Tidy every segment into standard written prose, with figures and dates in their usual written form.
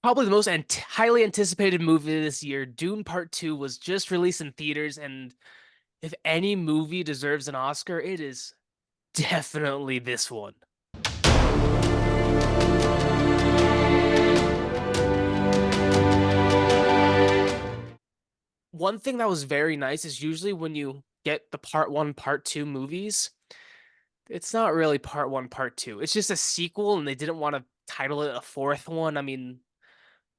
Probably the most highly anticipated movie this year. Dune Part 2 was just released in theaters, and if any movie deserves an Oscar, it is definitely this one. One thing that was very nice is usually when you get the part one, part two movies, it's not really part one, part two. It's just a sequel, and they didn't want to title it a fourth one. I mean,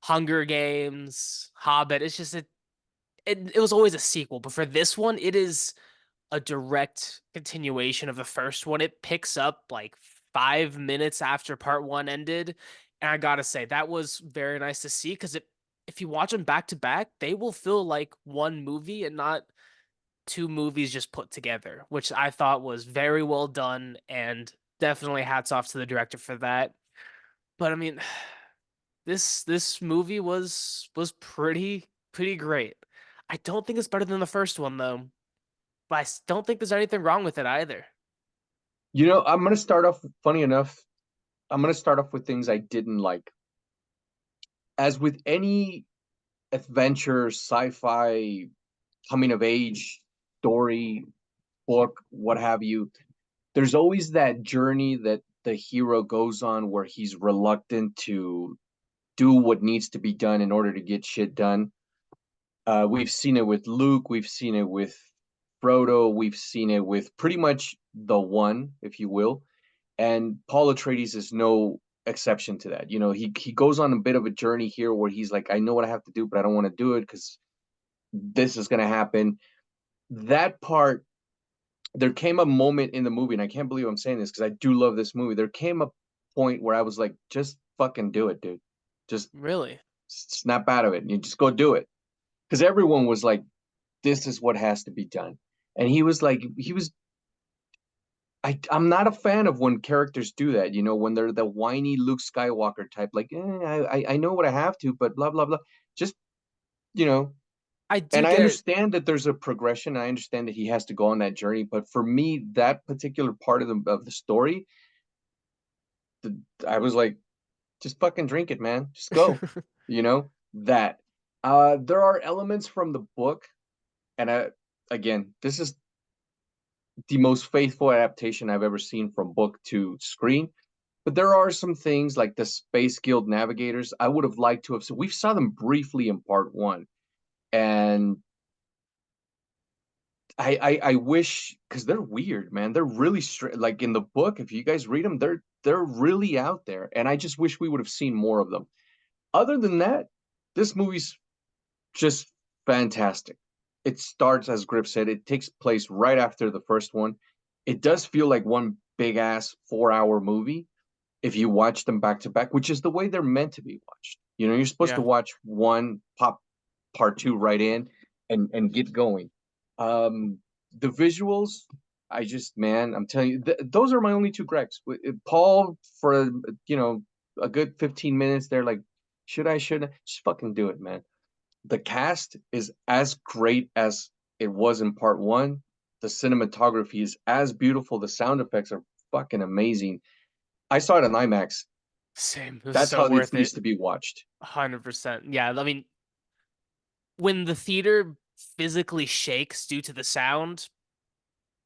Hunger Games, Hobbit, it's just it was always a sequel, but for this one, it is a direct continuation of the first one. It picks up like 5 minutes after part one ended. And I gotta say, that was very nice to see because if you watch them back to back, they will feel like one movie and not two movies just put together, which I thought was very well done and definitely hats off to the director for that. But I mean, this movie was pretty great. I don't think it's better than the first one though, but don't think there's anything wrong with it either. I'm gonna start off, funny enough, I'm gonna start off with things I didn't like. As with any adventure, sci-fi, coming of age story, book, what have you, there's always that journey that the hero goes on where he's reluctant to do what needs to be done in order to get shit done. We've seen it with Luke, we've seen it with Frodo, we've seen it with pretty much the one, if you will. And Paul Atreides is no exception to that. He goes on a bit of a journey here where he's like, I know what I have to do, but I don't want to do it because this is going to happen. That part, there came a moment in the movie, and I can't believe I'm saying this because I do love this movie. There came a point where I was like, just fucking do it, dude. Just Really? snap out of it and you just go do it. Because everyone was like, this is what has to be done. And he was like, I'm not a fan of when characters do that, when they're the whiny Luke Skywalker type, like, I know what I have to, but blah, blah, blah. Just, you know, I and do I get understand that there's a progression. I understand that he has to go on that journey. But for me, that particular part of the story, I was like, just fucking drink it, man. Just go, that. There are elements from the book, and again, this is the most faithful adaptation I've ever seen from book to screen. But there are some things like the Space Guild navigators I would have liked to have. So we saw them briefly in part one, and I wish because they're weird, man. They're really like in the book. If you guys read them, they're really out there, and I just wish we would have seen more of them. Other than that, this movie's just fantastic. It starts, as Griff said, it takes place right after the first one. It does feel like one big ass 4 hour movie if you watch them back to back, which is the way they're meant to be watched. You're supposed to yeah. watch one, pop part two right in and get going. The visuals, man, I'm telling you, those are my only two Gregs. Paul for a good 15 minutes. They're like, should I? Should I? Just fucking do it, man. The cast is as great as it was in part one. The cinematography is as beautiful. The sound effects are fucking amazing. I saw it in IMAX. Same. It was That's so how it worth needs it. to be watched. 100%. Yeah, I mean, when the theater physically shakes due to the sound,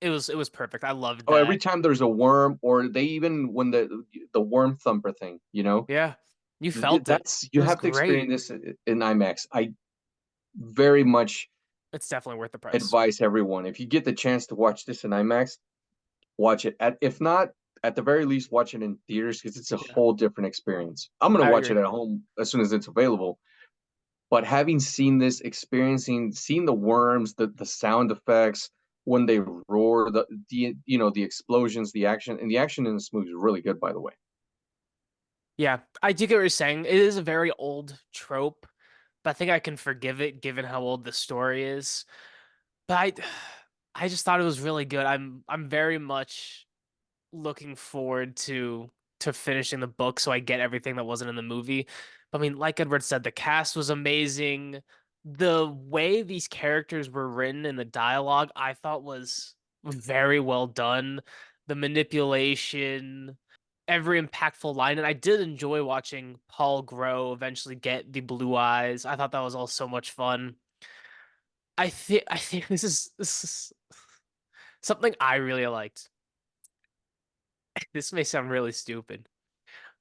it was perfect. I loved Oh, every that. time there's a worm, or they even when the worm thumper thing, Yeah. You felt it. that's It you was have to great. experience this in IMAX. I very much It's definitely worth the price. advise everyone if you get the chance to watch this in IMAX, watch it. If not, at the very least, watch it in theaters because it's a Yeah, whole different experience. I'm gonna I watch it agree. at home as soon as it's available. But having seen this, seeing the worms, the sound effects when they roar, the explosions, the action, and the action in this movie is really good, by the way. Yeah, I do get what you're saying. It is a very old trope, but I think I can forgive it given how old the story is. But I just thought it was really good. I'm very much looking forward to finishing the book so I get everything that wasn't in the movie. But I mean, like Edward said, the cast was amazing. The way these characters were written in the dialogue, I thought was very well done. The manipulation, every impactful line, and I did enjoy watching Paul grow, eventually get the blue eyes. I thought that was all so much fun. I think this is something I really liked. This may sound really stupid,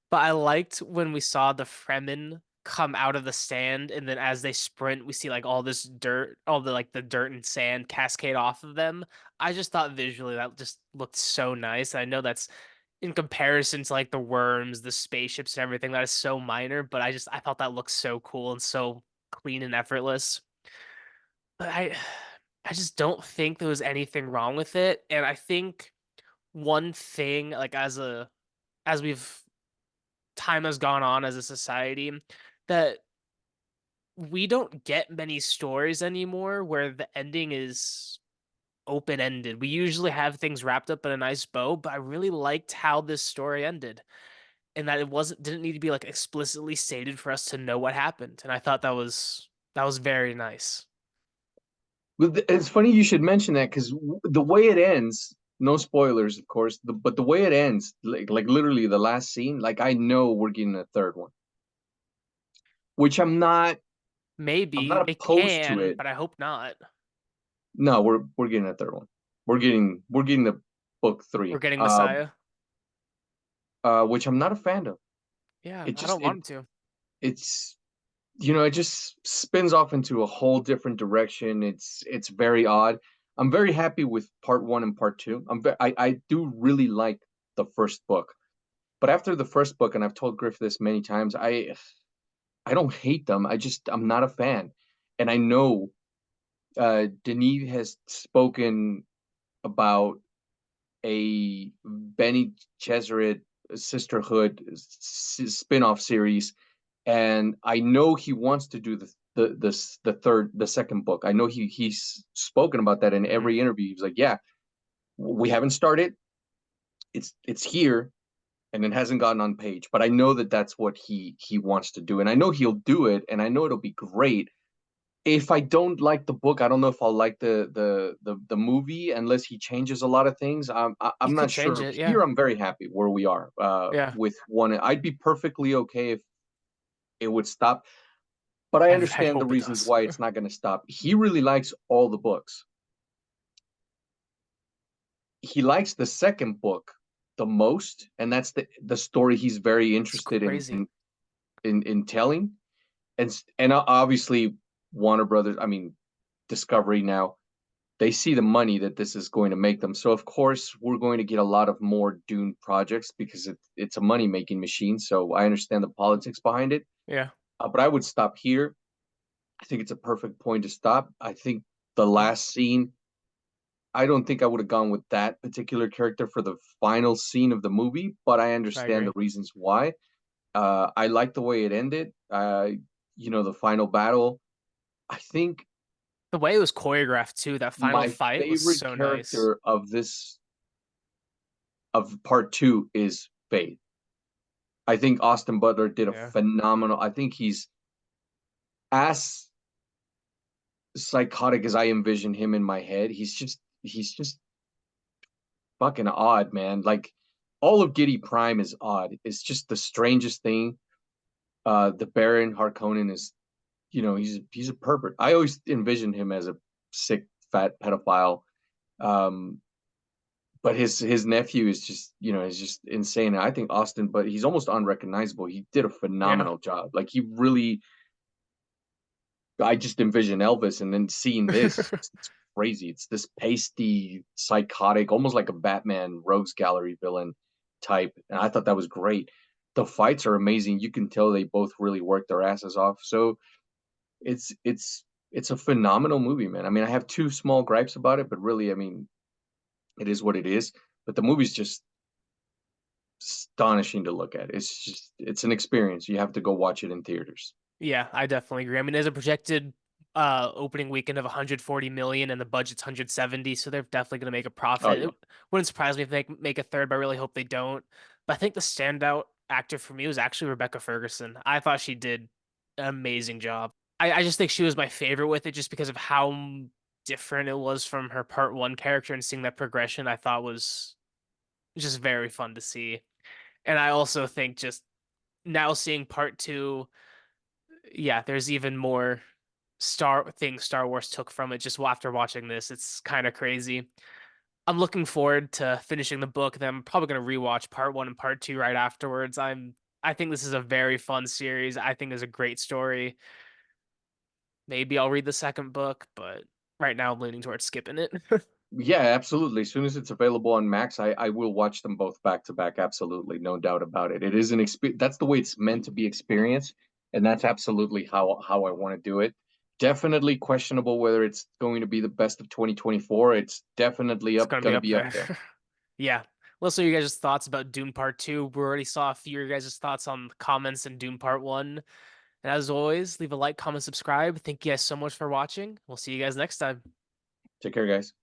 but I liked when we saw the Fremen come out of the sand, and then as they sprint, we see like all this dirt, all the like the dirt and sand cascade off of them. I just thought visually that just looked so nice. I know that's in comparison to like the worms, the spaceships, and everything, that is so minor, but I thought that looked so cool and so clean and effortless. But I just don't think there was anything wrong with it. And I think one thing, like as we've time has gone on as a society, that we don't get many stories anymore where the ending is open ended. We usually have things wrapped up in a nice bow, but I really liked how this story ended and that it wasn't didn't need to be like explicitly stated for us to know what happened. And I thought that was very nice. It's funny you should mention that because the way it ends, no spoilers, of course, but the way it ends, like literally the last scene, like I know we're getting a third one, which I'm Maybe not they opposed to can, it. but I hope not. No, we're getting a third one. We're getting the book We're three, getting Messiah. which I'm not a fan of. Yeah, It I just don't want him to. it's it just spins off into a whole different direction. It's very odd. I'm very happy with part one and part two. I do really like the first book, but after the first book, and I've told Griff this many times, I don't hate them. I'm not a fan, and I know Denis has spoken about a Benny Gesserit sisterhood spin-off series, and I know he wants to do the second book. I know he's spoken about that in Mhm. every interview. He was like, "Yeah, we haven't started. It's here, and it hasn't gotten on page, but I know that that's what he wants to do, and I know he'll do it, and I know it'll be great." If I don't like the book, I don't know if I'll like the movie unless he changes a lot of things. He I'm could not change sure. it, yeah. Here, I'm very happy where we are Yeah. with one. I'd be perfectly okay if it would stop, but I I understand the hope it reasons does. why it's not going to stop. He really likes all the books. He likes the second book the most, and that's the story he's very It's interested crazy. in telling. And obviously Warner Brothers, I mean Discovery now, they see the money that this is going to make them. So of course we're going to get a lot of more Dune projects because it's a money making machine. So I understand the politics behind it, Yeah. but I would stop here. I think it's a perfect point to stop. I think the Yeah. last scene, I don't think I would have gone with that particular character for the final scene of the movie, but I I understand the agree. reasons why. I like the way it ended. The final battle. I think The way it was choreographed too, that final my fight was favorite so nice. character of part two is Faith. I think Austin Butler did a Yeah. phenomenal. I think he's as psychotic as I envision him in my head. He's just fucking odd, man. Like all of Giddy Prime is odd. It's just the strangest thing. The Baron Harkonnen is, he's a pervert. I always envisioned him as a sick, fat pedophile. Um, but his nephew is just insane. I think Austin, but he's almost unrecognizable. He did a Yeah. phenomenal job. Like he really, I just envision Elvis, and then seeing this, it's crazy. It's this pasty, psychotic, almost like a Batman rogues gallery villain type, and I thought that was great. The fights are amazing. You can tell they both really worked their asses off. So it's a phenomenal movie, man. I mean, I have two small gripes about it, but really, I mean, it is what it is. But the movie's just astonishing to look at. It's an experience. You have to go watch it in theaters. Yeah, I definitely agree. I mean, there's a projected opening weekend of 140 million and the budget's 170, so they're definitely going to make a Oh profit. yeah. It wouldn't surprise me if they make a third, but I really hope they don't. But I think the standout actor for me was actually Rebecca Ferguson. I thought she did an amazing job. I just think she was my favorite with it just because of how different it was from her part one character, and seeing that progression I thought was just very fun to see. And I also think just now seeing part two, yeah, there's even more Star Wars took from it just after watching this. It's kind of crazy. I'm looking forward to finishing the book. Then I'm probably gonna rewatch part one and part two right afterwards. I think this is a very fun series. I think it's a great story. Maybe I'll read the second book, but right now I'm leaning towards skipping it. Yeah, absolutely. As soon as it's available on Max, I will watch them both back to back. Absolutely, no doubt about it. It is an experience. That's the way it's meant to be experienced, and that's absolutely how I want to do it. Definitely questionable whether it's going to be the best of 2024. It's definitely It's up, gonna be gonna up be up there. there. Yeah. Let's know your guys' thoughts about Dune Part 2. We already saw a few of your guys' thoughts on the comments in Dune Part 1. And as always, leave a like, comment, subscribe. Thank you guys so much for watching. We'll see you guys next time. Take care, guys.